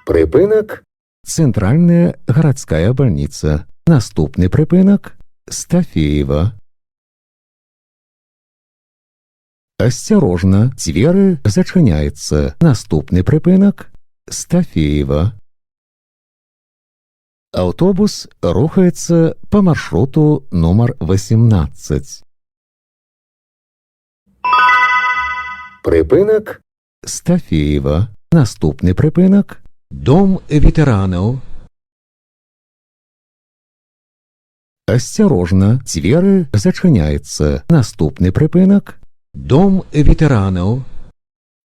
Припинок. Центральная городская больница. Наступный припинок. Стафеева. Осторожно, двери зачиняются. Наступный припинок. Стафеева. Автобус рухается по маршруту номер 18. Припинок. Стафеева. Наступний припинок. Дом ветеранов. Осторожно, двери зачиняются. Наступний припинок. Дом ветеранов.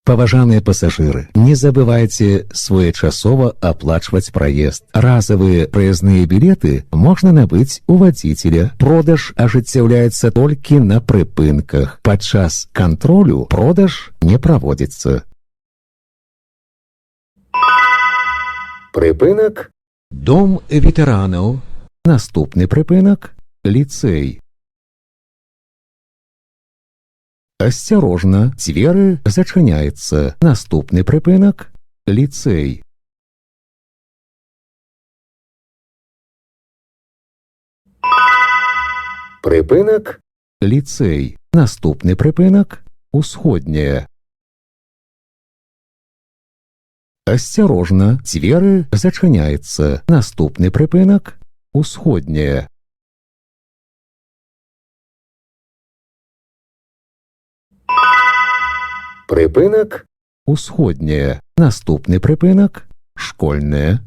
Поважаныя пассажиры, не забывайте своечасова оплачивать проезд. Разовые проездные билеты можно набыть у водителя. Продаж ажыццяўляецца толькі на прыпынках. Падчас кантролю продаж не проводится. Прыпынак. Дом ветеранов. Наступный прыпынак. Лицей. Осторожно, двери зачиняются. Наступный припинок. Лицей. Припинок. Лицей. Наступний припинок. Усходняя. Осторожно, двери зачиняются. Наступний припинок. Усходняя. Припинок. Усходняя. Наступний припинок. Школьная.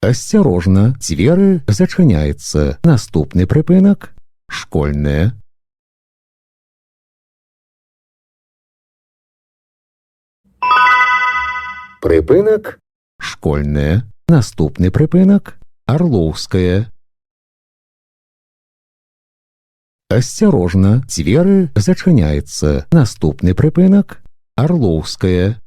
Осторожно, двери зачиняются. Наступний припинок. Школьная. Припинок. Школьная. Наступний припинок. Орловская. Осторожно, двери зачиняются. Наступний припинок. Орловская.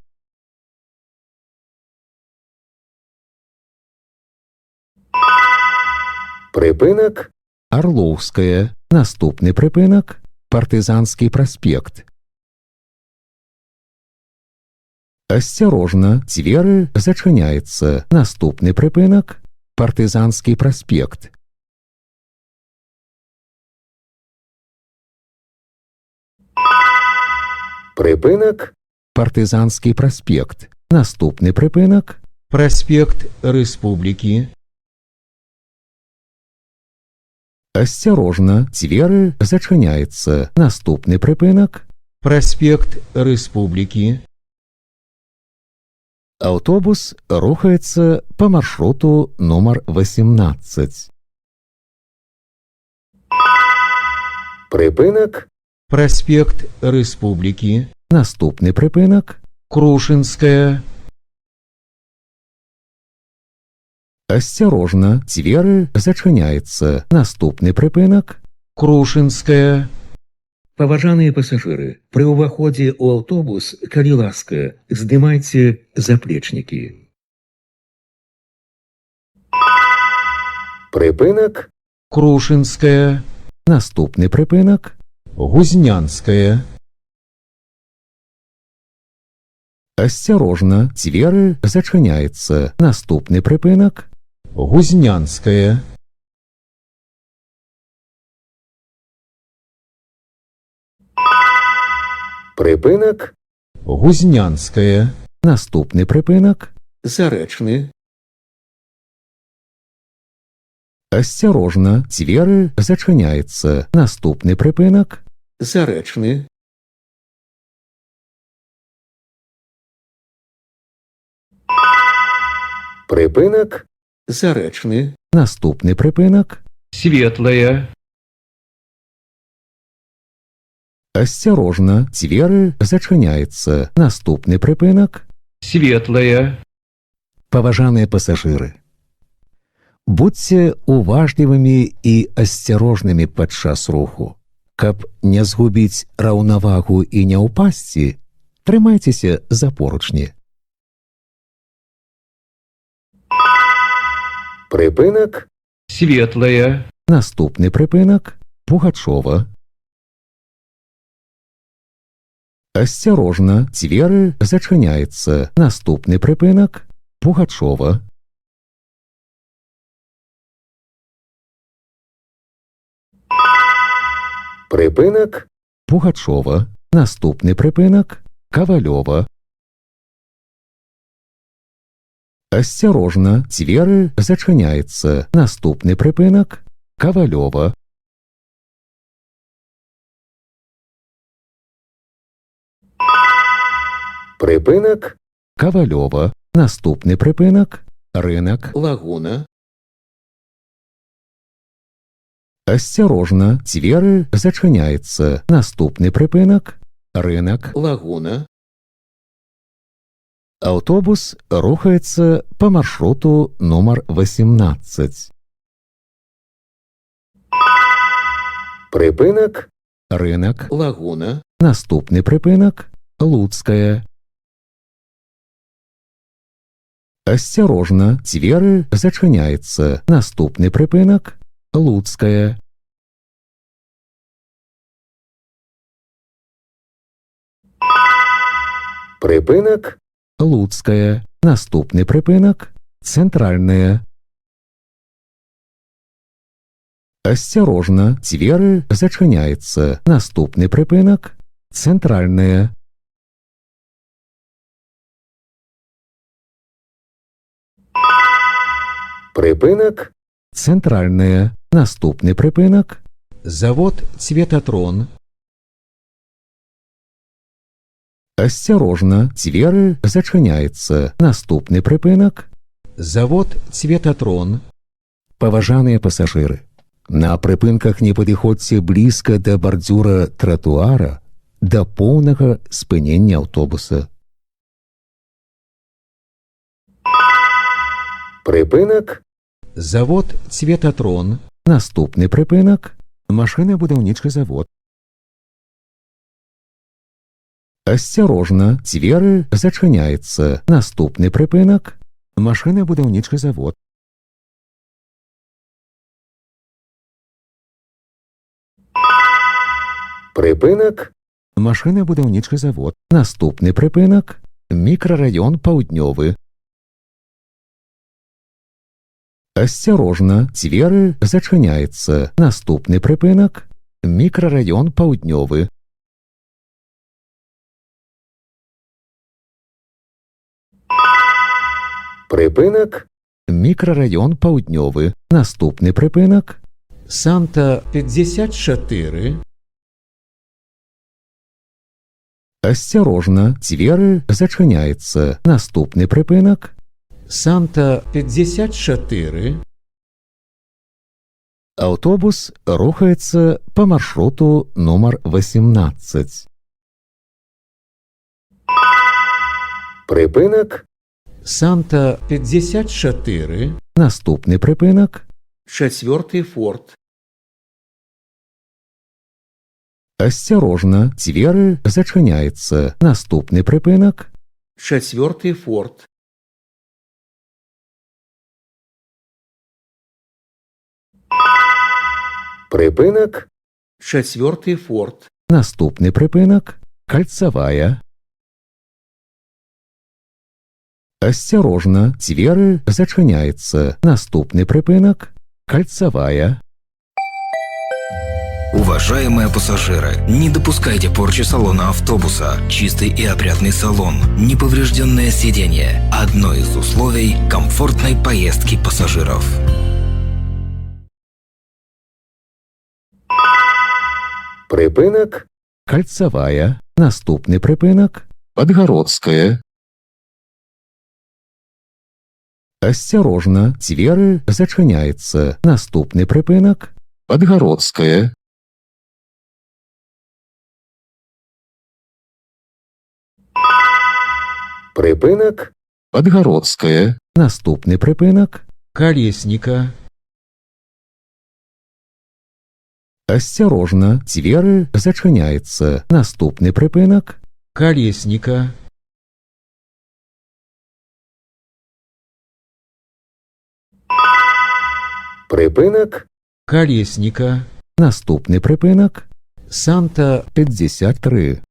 Припинок. Орловская. Наступний припинок. Партизанский проспект. Осторожно, двери зачиняются. Наступний припинок. Партизанский проспект. Припинок. Партизанский проспект. Наступний припинок. Проспект Республики. Осторожно, двери зачиняются. Наступний припинок. Проспект Республики. Автобус рухается по маршруту номер 18. Припинок. Проспект Республики. Наступний припинок. Крушинская. Осторожно, двери зачиняются. Наступний припинок. Крушинская. Поважаныя пассажиры, при ўваходзе ў аўтобус, калі ласка, здымайце заплечнікі. Припинок. Крушинская. Наступний припинок. Гузнянская. Осторожно, двери зачиняются. Наступний припинок. Гузнянская. Припинок. Гузнянская. Наступний припинок. Заречный. Осторожно, двери зачиняются. Наступний припинок. Заречный. Припинок. Заречный. Наступний припинок. Светлая. Осторожно, двери зачиняются. Наступний припинок. Светлая. Поважаныя пассажиры, будьце уважлівымі і асцярожнымі падчас руху. Каб не згубіць раўнавагу і не ўпасці, трымайцеся за поручні. Припинок. Светлая. Наступний припинок. Пугачова. Асцярожна, дзверы зачыняецца. Наступны прыпынак – Пугачова. Прыпынак – Пугачова. Наступны прыпынак – Кавалёва. Асцярожна, дзверы зачыняецца. Наступны прыпынак – Кавалёва. Прыпынак – Кавалёва. Наступны прыпынак – Рынак, Лагуна. Асцярожна, дзверы зачыняецца. Наступны прыпынак – Рынак, Лагуна. Аўтобус рухаецца па маршруту нумар 18. Прыпынак – Рынак, Лагуна. Наступны прыпынак – Луцкая. Асцярожна, дзверы зачыняецца. Наступны прыпынак – Луцкая. Прыпынак – Луцкая. Наступны прыпынак – Цэнтральная. Асцярожна, дзверы зачыняецца. Наступны прыпынак – Цэнтральная. Прыпынак – Цэнтральная. Наступны прыпынак – Завод Цветатрон. Асцярожна, дзверы зачыняецца. Наступны прыпынак – Завод Цветатрон. Паважаныя пасажыры, на прыпынках не падыходзьце блізка да бардзюра тратуара да поўнага спынення аўтобуса. Прыпынак – Завод Цветатрон. Наступны прыпынак – Машынабудаўнічы завод. Асцярожна, дзверы зачыняецца. Наступны прыпынак – Машынабудаўнічы завод. Прыпынак – Машынабудаўнічы завод. Наступны прыпынак – Мікрараён Паўднёвы. Асцярожна, дзверы зачыняецца. Наступны прыпынак – Мікрараён Паўднёвы. Прыпынак – Мікрараён Паўднёвы. Наступны прыпынак – Санта-54. Асцярожна, дзверы зачыняецца. Наступны прыпынак – Санта-54. Аўтобус рухаецца па маршруту нумар 18. Прыпынак – Санта-54. Наступны прыпынак – 4-й форт. Асцярожна, дзверы зачыняецца. Наступны прыпынак – 4-й форт. Прыпынак – 4-й форт. Наступны прыпынак – Кальцавая. Асцярожна, дзверы зачыняецца. Наступны прыпынак – Кальцавая. Уважаемые пассажиры, не допускайте порчи салона автобуса. Чистый и опрятный салон, неповрежденное сиденье – одно из условий комфортной поездки пассажиров. Прыпынак – Кальцавая. Наступны прыпынак – Падгародская. Асцярожна, дзверы зачыняецца. Наступны прыпынак – Падгародская. Прыпынак – Падгародская. Наступны прыпынак – Калесніка. Асцярожна, дзверы зачыняецца. Наступны прыпынак – Калесніка. Прыпынак – Калесніка. Наступны прыпынак – Санта-53.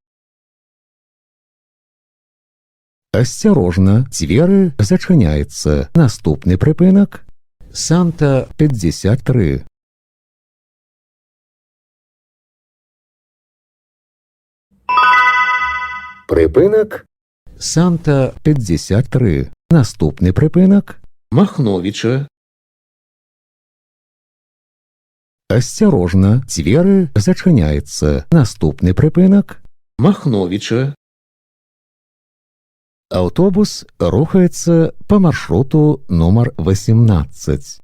Асцярожна, дзверы зачыняецца. Наступны прыпынак Санта 53. Прыпынак Санта 53. Наступны прыпынак Махновіча. Асцярожна, дзверы зачыняецца. Наступны прыпынак Махновіча. Аўтобус рухаецца па маршруту нумар 18.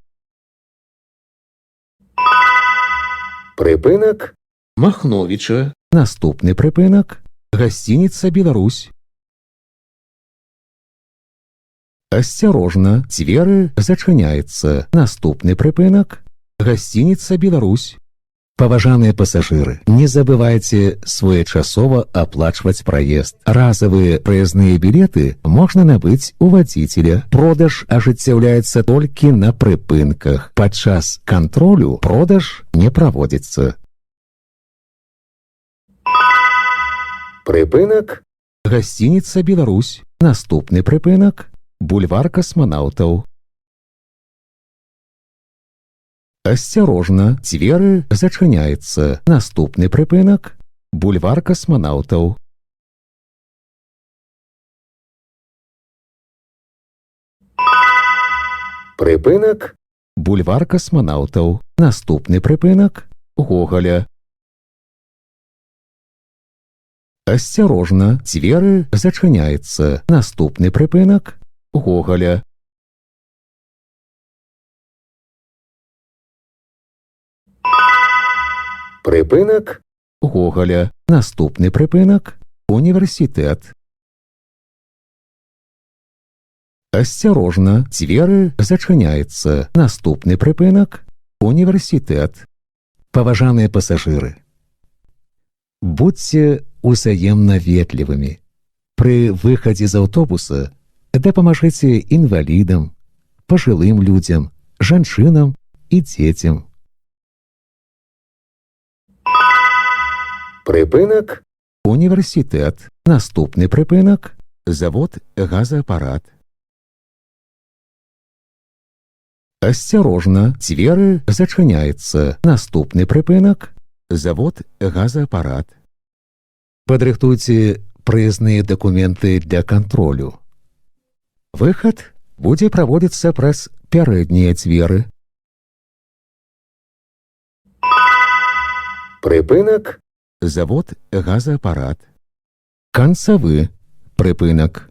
Прыпынак Махновіча. Наступны прыпынак гасцініца «Беларусь». Асцярожна, дзверы зачыняецца. Наступны прыпынак гасцініца «Беларусь». Паважаныя пасажыры, не забывайце своечасова аплачваць праезд. Разавыя праязныя білеты можна набыць у вадзіцеля. Продаж ажыццяўляецца толькі на прыпынках. Падчас кантролю продаж не праводзіцца. Прыпынак гасцініца «Беларусь». Наступны прыпынак бульвар касманаўтаў. Асцярожна, дзверы зачыняецца. Наступны прыпынак бульвар касманаўтаў. Прыпынак бульвар касманаўтаў. Наступны прыпынак Гоголя. Асцярожна, дзверы зачыняецца. Наступны прыпынак Гоголя. Прыпынак Гоголя. Наступны прыпынак універсітэт. Асцярожна, дзверы зачыняецца. Наступны прыпынак універсітэт. Паважаныя пасажыры, будзьце узаемна ветлівымі. Пры выхадзе з аўтобуса дапамажыце інвалідам, пажылым людзям, жанчынам і дзецям. Прыпынак універсітэт. Наступны прыпынак завод газаапарат. Асцярожна, дзверы зачыняецца. Наступны прыпынак завод газаапарат. Падрыхтуйце праязныя дакументы для кантролю. Выхад будзе праводзіцца праз пярэднія дзверы. Прыпынак завод газаапарат. Канцавы прыпынак.